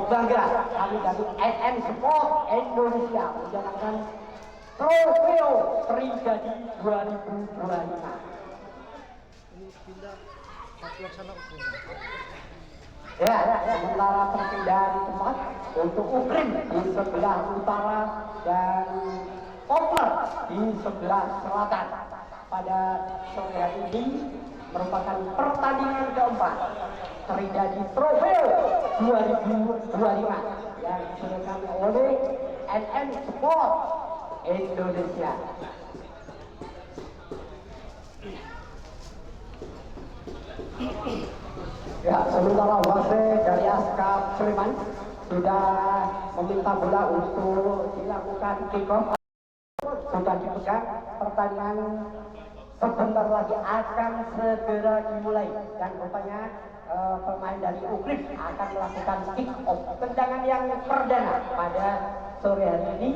Bangga kami dari NN Sport Indonesia menjalankan Trofeo Trigadi 2025. Ya, sementara terpindah di tempat untuk Ukrim di sebelah utara dan Kopler di sebelah selatan. Pada sore hari ini merupakan pertandingan keempat Trigadi Trofeo 2025 yang diselenggarakan oleh NN Sport Indonesia. Ya, sementara wasit dari Askap Sleman sudah meminta bola untuk dilakukan kick off. Sudah dipegang, pertandingan sebentar lagi akan segera dimulai dan rupanya pemain dari Ukrim akan melakukan kick off tendangan yang perdana pada sore hari ini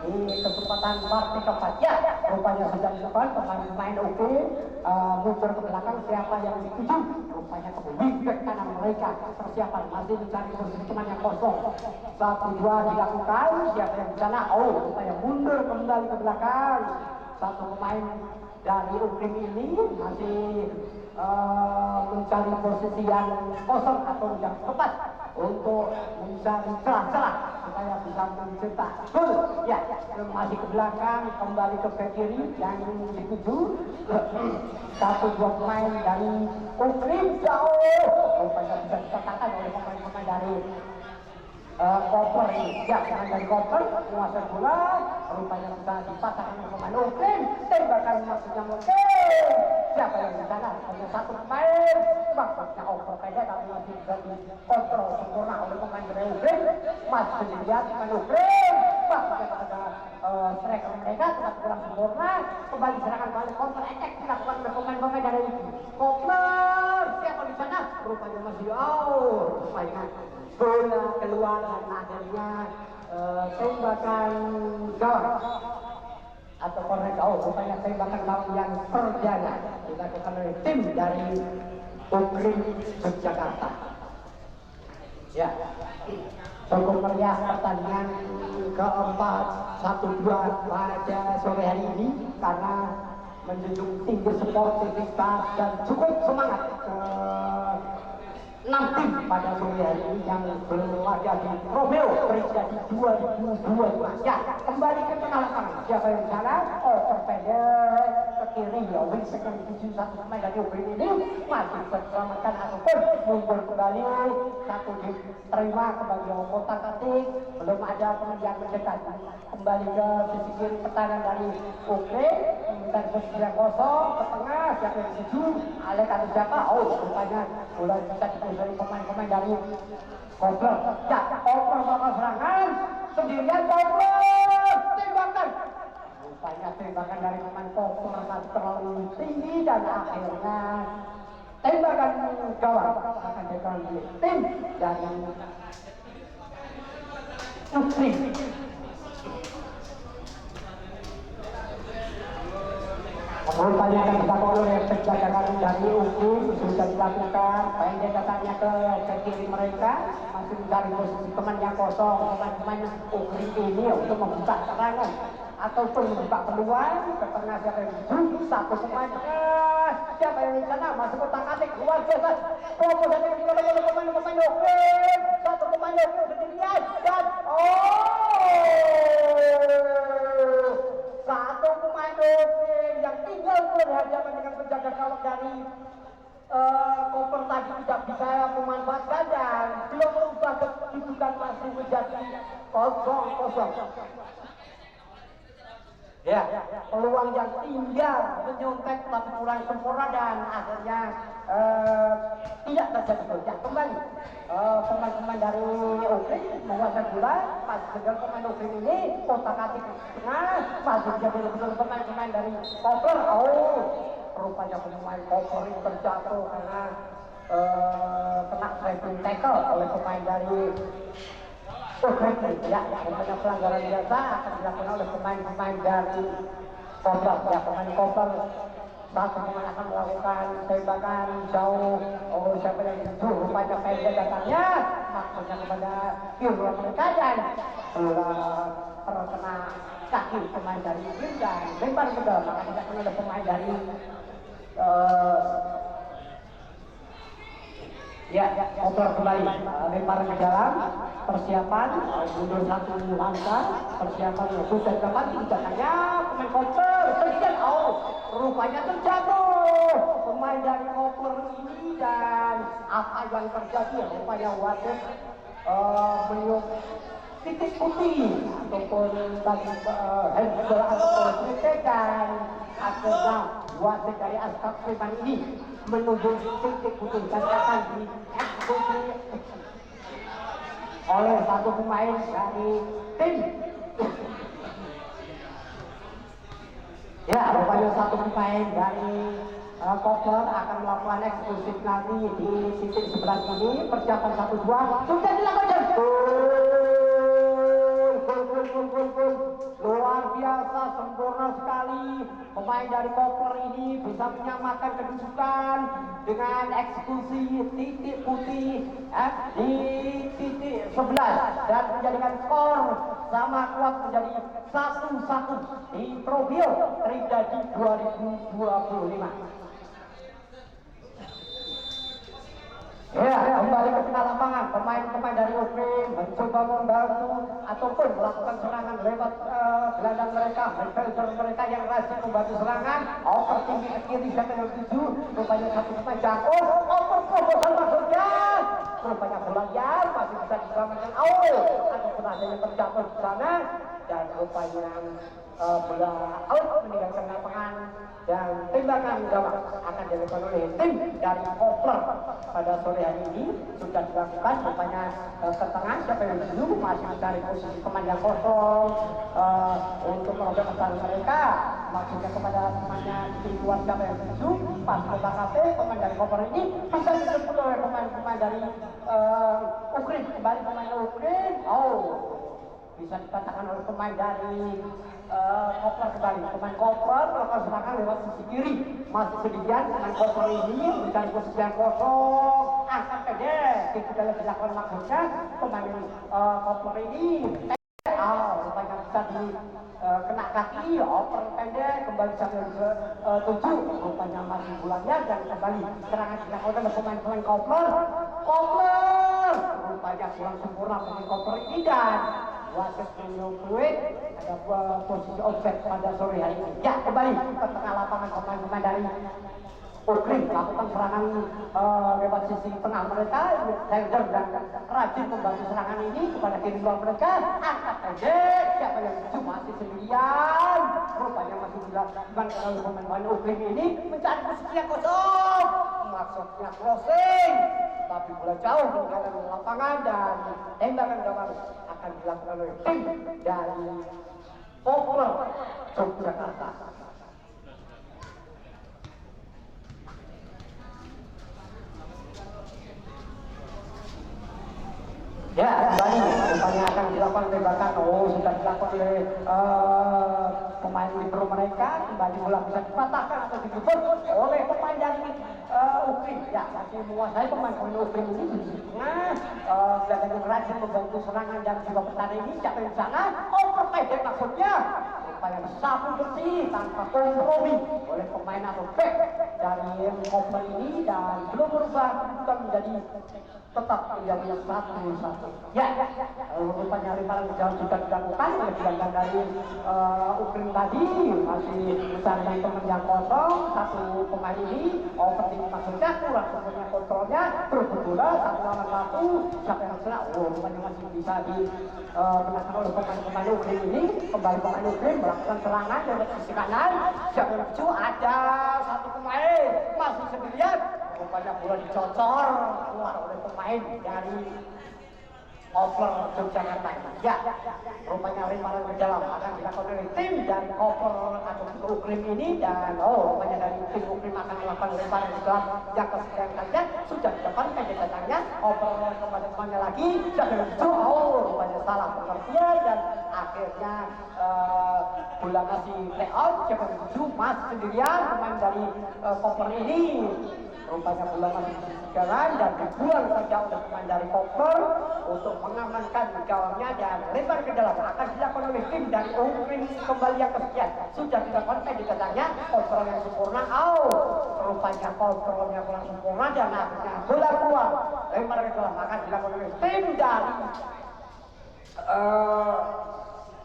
di kesempatan partai keempat. Ya, rupanya sudah dilakukan pemain Ukrim mundur ke belakang. Siapa yang dituju rupanya kembali ke kanan mereka. Persiapan masih mencari posisi teman yang kosong. 1-2 dilakukan. Siapa yang di sana? Oh, rupanya mundur kembali ke belakang. Satu pemain dari Ukrim ini masih mencari posisi yang kosong atau yang tepat untuk mencari celah-celah supaya bisa mencetak gol. Ya, masih ke belakang, kembali ke back kiri yang dituju 1-2 pemain dari Ukrim jauh rupanya bisa dikatakan oleh pemain-pemain dari Koper ini. Ya, dari Koper menguasai bola rupanya bisa dipatahkan oleh pemain Ukrim. Tembakan maksudnya mungkin siapa yang di sana? Hanya satu pemain. Maksudnya over pendek tapi masih bisa dikontrol sempurna oleh pemain dari Ukrim. Masih dilihat pemain Ukrim. Maksudnya kepada striker mereka tetap kurang sempurna. Kembali serangan balik counter attack dilakukan oleh pemain-pemain dari Koper. Siapa di sana? Rupanya masih out. Rupanya bola keluar dan akhirnya tembakan gawang atau corner jauh. Rupanya tembakan gawang yang perdana dilakukan oleh tim dari Ukrim Yogyakarta. Ya, cukup meriah pertandingan keempat 1-2 pada sore hari ini karena menjunjung tinggi sportivitas dan cukup semangat 6 tim pada sore hari ini yang berlaga di Trofeo Trigadi 2025. Ya, kembali ke tengah lapangan. Siapa yang di sana? Oh, terpendek ke kiri. Ya, wing second 71 pemain dari Ukrim ini masih terselamatkan ataupun mundur kembali. Satu diterima sebagai kotak atik. Belum ada kemudian mendekat. Kembali ke sisi kiri pertahanan dari Ukrim. Meminta posisi yang kosong ke tengah. Siapa yang dituju? Alek atau siapa? Oh, rupanya bola bisa dituju dari pemain-pemain dari Kopler. Ya, Kopler bakal serangan sendirian. Kopler tembakan. Rupanya tembakan dari pemain Kopler masih terlalu tinggi dan akhirnya tembakan gawang akan diambil tim dari Ukrim. Rupanya akan dilakukan oleh penjagaan dari Ukrim sudah dilakukan. Pendek katanya ke kiri mereka masih mencari posisi teman yang kosong. Pemain Ukrim ini untuk membuka serangan ataupun membuka peluang ke tengah. Siapa yang dituju? Satu pemain tengah. Siapa yang di sana? Masuk kotak atik luar biasa. Proposal yang dilakukan oleh pemain Ukrim. Satu pemain Ukrim sendirian dan satu pemain Ukrim yang tinggal berhadapan dengan penjaga gawang dari Koper tadi tidak bisa memanfaatkan dan belum berubah kedudukan masih menjadi 0-0. Ya, peluang yang tinggal menyontek tapi kurang sempurna dan akhirnya tidak terjadi gol. Ya, kembali pemain-pemain dari Ukrim menguasai bola. Masih dengan pemain Ukrim ini kotak atik tengah masih jadi betul pemain-pemain dari Kopler. Oh, rupanya pemain Kopler ini terjatuh karena kena sliding tackle oleh pemain dari Ukrim. Ya, rupanya pelanggaran biasa akan dilakukan oleh pemain-pemain dari Kopler. Ya, pemain Kopler satu pemain akan melakukan tembakan jauh. Oh, siapa yang itu? Rupanya pendek datangnya, maksudnya kepada Irwan mereka dan terkena kaki pemain dari Ukrim dan lempar ke dalam. Maka tidak kena ada pemain dari koper kembali, lempar ke dalam, persiapan, mundur satu langkah, persiapan sudah dapat tindakannya pemain koper, kemudian rupanya terjatuh pemain dari koper ini dan apa yang terjadi? Rupanya wasit meniup titik putih ataupun bagi handball ataupun kritik dan akhirnya wasit dari Askap Sleman ini menunjuk titik putih dan akan dieksekusi oleh satu pemain dari tim. Ya, rupanya satu pemain dari koper akan melakukan eksekusi nanti di titik sebelah sini. Persiapan 1-2 sudah dilakukan. Gol. Luar biasa, sempurna sekali. Pemain dari koper ini bisa menyamakan kedudukan dengan eksekusi titik putih di titik 11 dan menjadikan skor sama kuat menjadi 1-1 di Profil Tridadi 2025. Ya, kembali ke tengah lapangan. Pemain-pemain dari Ukrim mencoba membantu ataupun melakukan serangan lewat gelandang mereka, midfielder mereka yang rajin membantu serangan. Over tinggi ke kiri siapa yang 7, rupanya satu pemain jatuh. Over proposal maksudnya. Rupanya Belajar masih bisa diselamatkan ataupun ada yang terjatuh di sana dan rupanya bola out meninggalkan lapangan dan tembakan gawang akan dilakukan oleh tim dari Kopler pada sore hari ini sudah dilakukan. Rupanya ke tengah siapa yang dulu masih mencari posisi pemain yang kosong untuk merobek pertahanan mereka, maksudnya kepada pemainnya di luar siapa yang dulu pas ke KP pemain dari Kopler ini bisa dijemput oleh pemain-pemain dari Ukrim. Kembali pemain Ukrim bisa dikatakan oleh pemain dari Kopler kembali. Pemain Kopler melakukan serangan lewat sisi kiri. Masih sedikit pemain Kopler ini mencari posisi yang kosong. Angkat pendek. Tidak dilakukan maksudnya pemain Kopler ini rupanya bisa kena kaki. Oper pendek kembali sampai ke 7. Rupanya masih bulannya dan kembali serangan dilakukan oleh pemain Kopler. Rupanya kurang sempurna pemain Kopler ini dan wasit menyebut ada posisi offset pada sore hari ini. Ya, kembali ke tengah lapangan pemain-pemain dari Ukrim melakukan serangan lewat sisi tengah mereka. Helder dan rajin membantu serangan ini kepada kiri luar mereka. Angkat pendek, siapa yang lucu masih sendirian. Rupanya masih dilakukan oleh pemain-pemain Ukrim ini mencari posisi yang kosong. Maksudnya crossing, tapi bola jauh meninggalkan lapangan dan tembakan gawang akan dilakukan oleh tim dari Kopler Yogyakarta. Ya, kembali rupanya akan dilakukan tembakan. Sudah dilakukan oleh pemain libero mereka. Kembali bola bisa dipatahkan atau dijemput oleh pemain dari Ukrim. Ya, masih menguasai pemain Ukrim ini di tengah. Kelihatan rajin membantu serangan dan juga pertahanan ini. Siapa yang sana? Pendek maksudnya. Rupanya sapu bersih tanpa kompromi oleh pemain atau back dari Kopler ini dan belum berubah menjadi tetap menjadi 1-1. Ya, rupanya lemparan jauh juga dilakukan oleh gelandang dari Ukrim tadi masih mencari teman yang kosong. Satu pemain ini overting maksudnya kurang sempurna kontrolnya, terus bola 1-1. Siapa yang salah? Rupanya masih bisa dikenakan oleh pemain Ukrim ini. Kembali pemain Ukrim melakukan serangan dari sisi kanan. Siapa yang lucu? Ada satu pemain masih sendirian. Rupanya bola dicocor keluar oleh pemain dari Koper Yogyakarta. Ya, rupanya rimparan ke dalam akan dilakukan oleh tim dari Koper atau Ukrim ini, dan rupanya dari tim Ukrim akan melakukan rimparan ke dalam yang kesekian kalinya sudah didapatkan datangnya. Koper kepada temannya lagi sudah rupanya salah pengertian, dan akhirnya bola masih play out. Siapa yang tuju masih sendirian pemain dari Koper ini. Rupanya bola masih jalan dan dibuang saja oleh pemain dari Koper untuk mengamankan gawangnya, dan lebar ke dalam akan dilakukan oleh tim dari Ukrim kembali yang kesekian. Sudah didapatkan di katanya kontrol yang sempurna. Rupanya kontrolnya kurang sempurna dan akhirnya bola keluar. Lebar ke dalam akan dilakukan oleh tim dari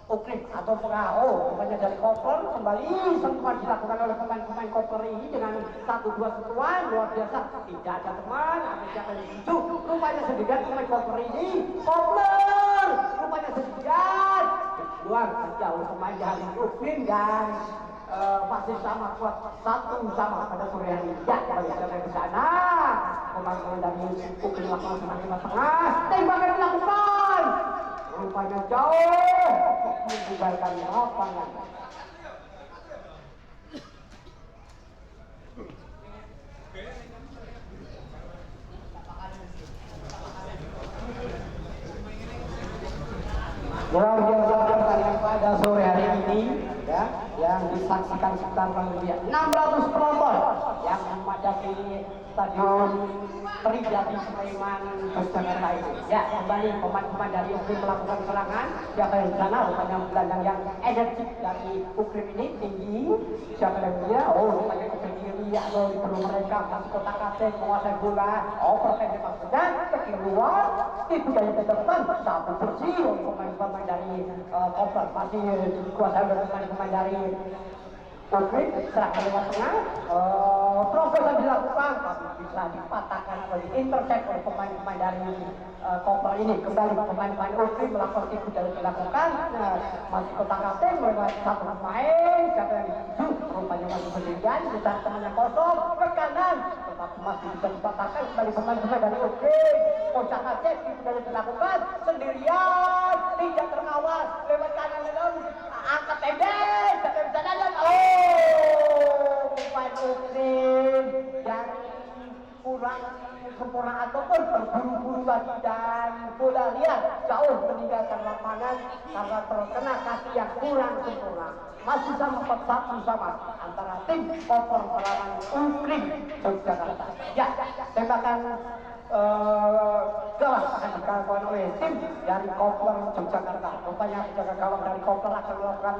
Ukrim atau rupanya dari Koper. Kembali sentuhan dilakukan oleh pemain-pemain Koper ini dengan 1-2 sentuhan luar biasa. Tidak ada teman atau siapa yang dituju. Rupanya sendirian pemain Koper ini. Koper rupanya sendirian. Keluar saja oleh pemain dari Ukrim, dan masih sama kuat 1-1 pada sore hari ini. Ya, kembali ke sana. Pemain dari Ukrim lakukan semakin tengah. Tembakan dilakukan. Rupanya jauh meninggalkan lapangan. Luar biasa pertandingan pada sore hari ini, ya, yang disaksikan sekitar lebih 600 penonton yang memadati Stadion Trijati Sulaiman Yogyakarta ini. Ya, kembali pemain-pemain dari Ukrim melakukan serangan. Siapa yang di sana? Rupanya gelandang yang energi dari Ukrim ini tinggi. Siapa yang dia? Rupanya ke kiri atau di belum mereka masuk kotak kasih menguasai bola. Pertandingan maksudnya ke kiri luar. Itu dari depan satu bersih pemain-pemain dari Koper masih dikuasai oleh pemain-pemain dari Ukrim. Serangan lewat tengah, terobosan dilakukan tapi bisa dipatahkan atau diintercept oleh pemain-pemain dari Koper ini. Kembali pemain-pemain Ukrim melakukan itu dari dilakukan, masih kotak kasih melewati satu pemain. Siapa yang dituju? Rupanya masih sendirian, kita temannya kosong ke kanan, tetapi masih bisa dipatahkan. Kembali pemain-pemain dari Ukrim, kotak kasih itu dari dilakukan sendirian, tidak terkawal lewat kanan lalu angkat pendek. Siapa yang bisa dan pemain Ukrim yang kurang sempurna ataupun terburu-buru lagi, dan bola liar jauh meninggalkan lapangan karena terkena kaki yang kurang sempurna. Masih sama 1-1 antara tim Koper melawan Ukrim Yogyakarta. Ya, tembakan gawang akan dilakukan oleh tim dari Koper Yogyakarta. Rupanya penjaga gawang dari Koper akan melakukan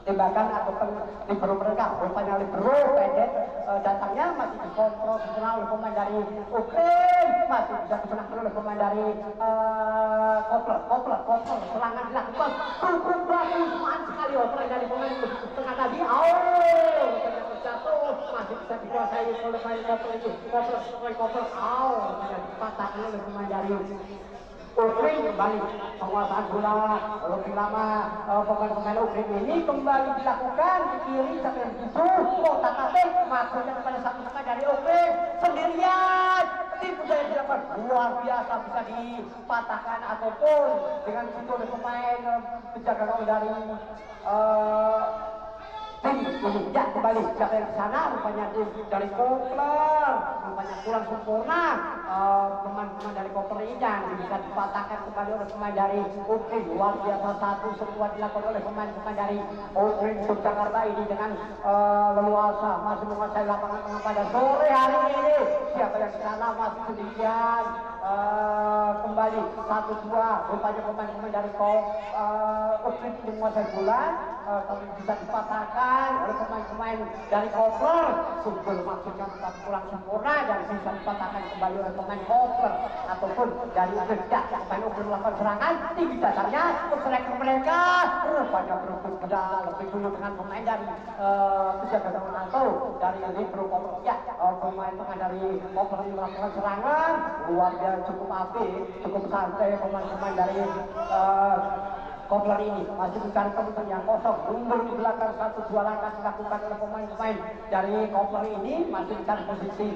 tembakan ataupun libero mereka. Rupanya libero pendek, datangnya masih dikontrol disenang oleh pemain dari Ukrim, masih bisa disenangkan oleh pemain dari Koper. Serangan dilakukan cukup bagus, mantap sekali pemain dari pemain tengah tadi. Jatuh masih bisa dikuasai oleh pemain Koper ini. Koper dipatahkan oleh pemain dari Ukrim. Kembali penguasaan bola lebih lama pemain-pemain Ukrim ini kembali dilakukan di kiri sampai tujuh kotak atik masuknya kepada satu tengah dari Ukrim sendirian. Tim yang dilakukan luar biasa, bisa dipatahkan ataupun dengan situ oleh pemain penjaga gawang dari tim ini. Ya, kembali siapa yang sana? Rupanya tim dari Koper, rupanya kurang sempurna. Pemain-pemain dari Koper ini yang bisa dipatahkan kembali oleh pemain dari Ukrim. Luar biasa, satu semua dilakukan oleh pemain-pemain dari Ukrim Yogyakarta ini dengan leluasa masih menguasai lapangan tengah pada sore hari ini. Siapa yang sana masih sendirian. Kembali 1-2, rupanya pemain-pemain dari Ukrim ini menguasai bola, tapi bisa dipatahkan oleh pemain-pemain dari Koper. Sumber maksudnya tetap kurang sempurna dan bisa dipatahkan kembali oleh pemain Koper ataupun dari Ukrim. Ya, pemain Ukrim melakukan serangan tinggi dasarnya untuk striker mereka. Rupanya berebut beda lebih dulu dengan pemain dari penjaga gawang atau dari libero Koper. Ya, pemain-pemain dari Koper ini melakukan serangan luar biasa, cukup apik, cukup santai pemain-pemain dari Kopler ini masih mencari tempat yang kosong, mundur di belakang 1-2 langkah dilakukan oleh pemain-pemain dari Kopler ini, masih mencari posisi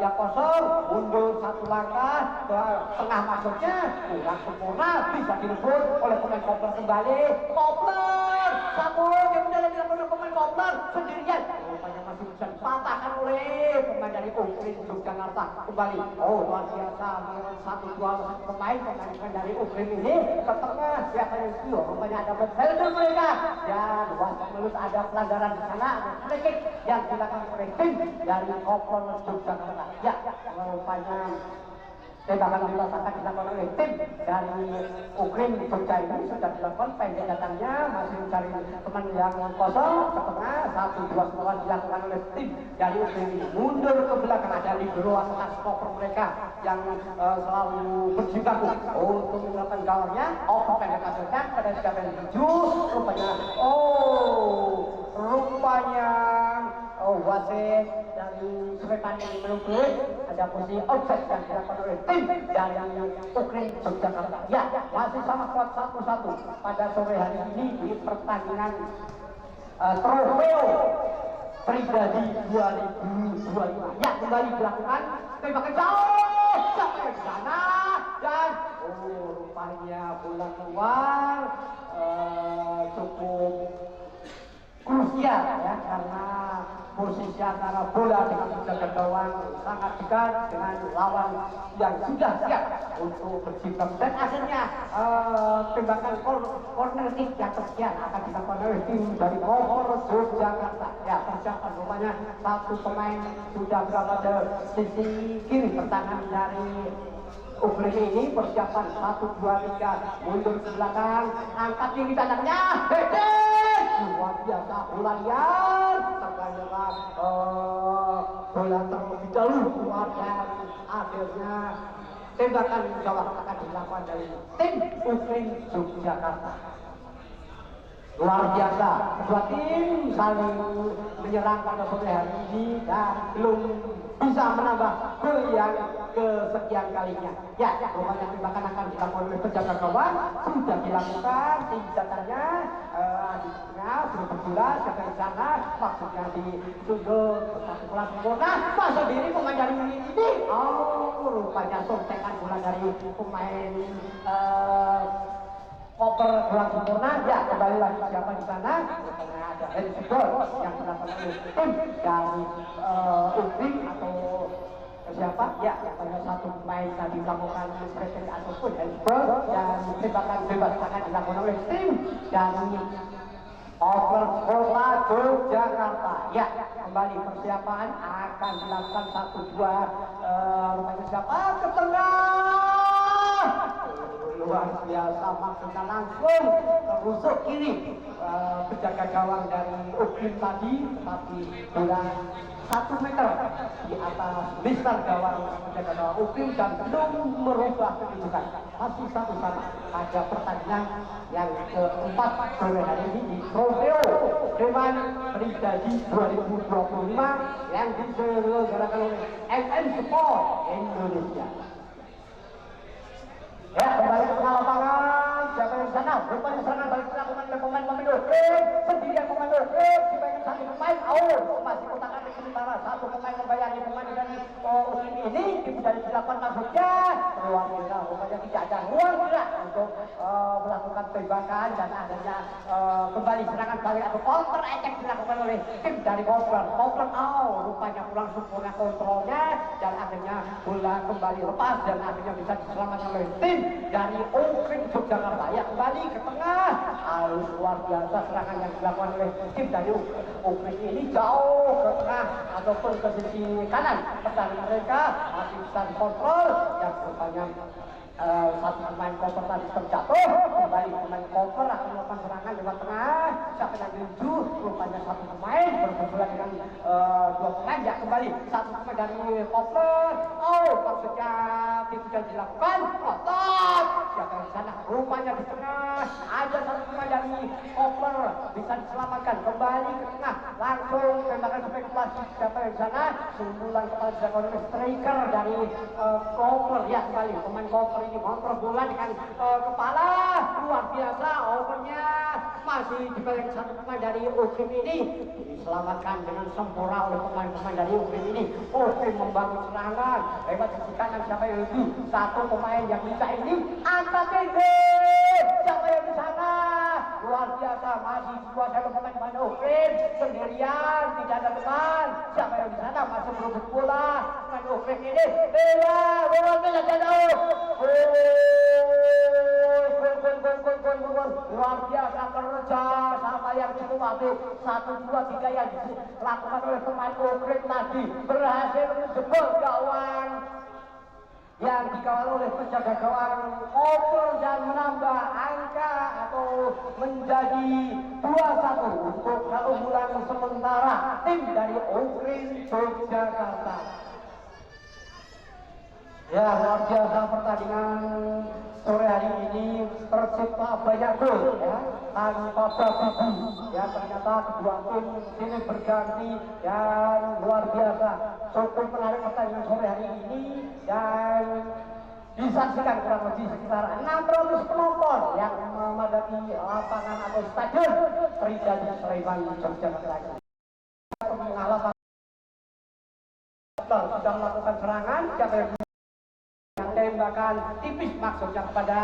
yang kosong, mundur 1 langkah ke tengah masuknya kurang sempurna, bisa direbut oleh pemain Kopler kembali. Kopler satu yang sudah dilakukan oleh pemain Kopler sendirian, rupanya masih bisa dipatahkan oleh pemain dari Ukrin Yogyakarta kembali. Oh, luar biasa, 1-2 pemain dari Ukrin ini ke tengah, siapa yang siu, rupanya ada Belder mereka, dan wasit melus ada pelanggaran di sana, ada free kick yang dilakukan oleh tim dari Kopler Yogyakarta. Ya, rupanya tembakan bebas akan dilakukan oleh tim dari Ukrin Jogja ini sudah dilakukan, pendek datangnya masih mencari teman yang kosong ke tengah, 1-2 serangan dilakukan oleh tim dari Ukrin ini, mundur ke belakang, ada libero atas stopper mereka yang selalu berjibaku untuk melakukan gawangnya. Oh, pendek hasilnya pada siapa yang tuju, rupanya wasit dari Surepan yang menunggu ada posisi offset yang dilakukan oleh tim dari Ukrin Yogyakarta. Ya, masih sama kuat 1-1 pada sore hari ini di pertandingan Trofeo Pribadi 2025. Ya, kembali dilakukan tembakan jauh sampai ke sana dan rupanya bola keluar cukup krusial ya, karena posisi antara bola dengan penjaga gawang sangat dekat dengan lawan yang sudah siap untuk berjibaku, dan akhirnya tembakan corner kick yang tersekian akan dilakukan oleh tim dari Kopler Yogyakarta. Ya, persiapan rupanya satu pemain sudah berada di sisi kiri pertahanan dari Ukrin ini, persiapan 1-2-3 mundur ke belakang, angkat tinggi tandangnya, luar biasa, bola liar, terkadang bola terlebih dahulu keluar dan akhirnya tembakan jawab akan dilakukan dari tim Ukrin Yogyakarta. Luar biasa, kedua tim saling menyerang pada sore hari ini dan belum bisa menambah gol yang kesekian kalinya. Ya, rupanya tembakan akan dilakukan oleh penjaga gawang sudah dilakukan, tindakannya di tengah belum berbola, siapa di sana maksudnya ditunduk satu kelas sempurna, masa diri pemain dari ini. Oh, rupanya sontekan bola dari pemain Kopler kurang sempurna. Ya, kembali lagi siapa di sana, rupanya ada handball yang dilakukan oleh tim dari Ukrin atau siapa? Ya, pada satu pemain tadi melakukan spesial ataupun handball, dan tembakan bebas akan dilakukan oleh tim dari Kopler Kota Yogyakarta. Ya, kembali persiapan akan dilakukan 1-2 rupanya siapa ke tengah, luar biasa, maksudnya langsung terusuk kiri penjaga gawang dari Ukrin tadi, tetapi bola 1 meter di atas misal gawang penjaga gawang Ukrin dan belum merubah kedudukan. Masih satu sama pada pertandingan yang keempat sore hari ini di Trofeo Dewan Pribadi 2025 yang diselenggarakan oleh MN Sport Indonesia. Ya, kembali ke lapangan, siapa yang sana? Rupanya serangan balik dilakukan oleh pemain sendirian pemain dibanding satu pemain. Masih kotakan di sementara satu pemain membayangi pemain dari Ukrin ini, tidak dilakukan masuknya. Luar biasa, rupanya tidak ada ruang gerak untuk melakukan tembakan, dan adanya kembali serangan balik atau counter attack dilakukan oleh tim dari Kopler. Rupanya kurang sempurna kontrolnya, dan akhirnya bola kembali lepas dan akhirnya bisa diselamatkan oleh tim dari Ukrin Yogyakarta. Ya, kembali ke tengah. Luar biasa serangan yang dilakukan oleh tim dari Ukrin ini, jauh ke tengah ataupun ke sisi kanan pertahanan mereka masih bisa dikontrol, dan rupanya satu pemain Kopler tadi terjatuh. Kembali pemain Kopler akan melakukan serangan lewat tengah, siapa yang menuju, rupanya satu pemain berseberangan dengan dua pemain. Ya, kembali satu pemain dari Kopler, maksudnya tidak dilakukan, otot siapa yang sana, rupanya di tengah ada satu pemain dari Kopler bisa diselamatkan, kembali ke tengah, langsung tembakan spekulasi siapa yang sana, sundulan kepala dilakukan oleh striker dari Kopler. Ya, kembali pemain Kopler ini kontrol bola dengan kepala luar biasa. Overnya masih dipegang satu pemain dari Ukrim ini, diselamatkan dengan sempurna oleh pemain-pemain dari Ukrim ini. Ukrim membangun serangan lewat sisi kanan, siapa yang itu satu pemain yang bisa ini angkat tinggi, siapa yang di sana luar biasa, masih dikuasai oleh pemain-pemain Ukrim sendirian, tidak ada teman, siapa yang di sana masih berebut bola. Pemain Ukrim ini bola jauh, luar biasa kerja sama yang cukup apik. 1, 2, 3 yang dilakukan oleh pemain Ukrim tadi berhasil menjebol gawang yang dikawal oleh penjaga gawang Opel dan menambah angka atau menjadi 2-1 untuk keunggulan sementara tim dari Ukrim Yogyakarta. Ya, luar biasa pertandingan sore hari ini, tercipta banyak gol ya, tanpa babi ya. Ternyata kedua tim ini berganti dan luar biasa. Cukup menarik pertandingan sore hari ini dan disaksikan kurang lebih sekitar 600 penonton yang memadati lapangan atau stadion Tridadi Sleman Yogyakarta. Mengalami sudah melakukan serangan, tembakan tipis maksudnya kepada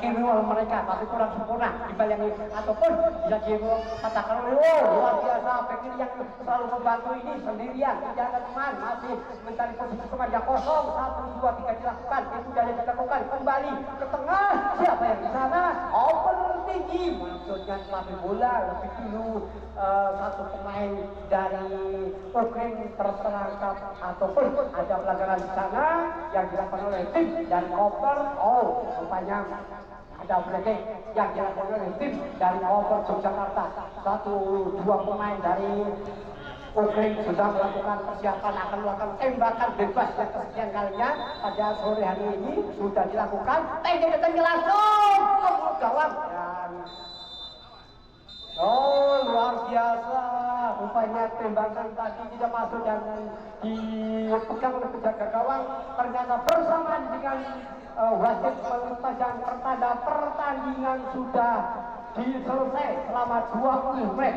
kiriwal mereka, tapi kurang sempurna dibayangi ataupun bisa dikatakan oleh luar biasa Bekir yang selalu membantu ini sendirian, tidak ada teman, masih mencari posisi teman yang kosong. 1, 2, 3 dilakukan, itu sudah dilakukan kembali ke tengah, siapa yang di sana open tinggi, maksudnya tapi bola lebih dulu satu pemain dari Ukrim terperangkap ataupun ada pelanggaran di sana yang dilakukan oleh tim dari Koper. Rupanya ada berarti yang dilakukan oleh tim dari Koper Yogyakarta. 1, 2 pemain dari Ukrim sudah melakukan persiapan akan melakukan tembakan bebas yang kesekian kalinya pada sore hari ini sudah dilakukan. Tengah langsung ke gawang dan luar biasa, rupanya tembakan tadi tidak masuk dan dipegang oleh penjaga gawang. Ternyata bersamaan dengan wasit melepaskan pertanda pertandingan sudah diselesai selama 20 menit.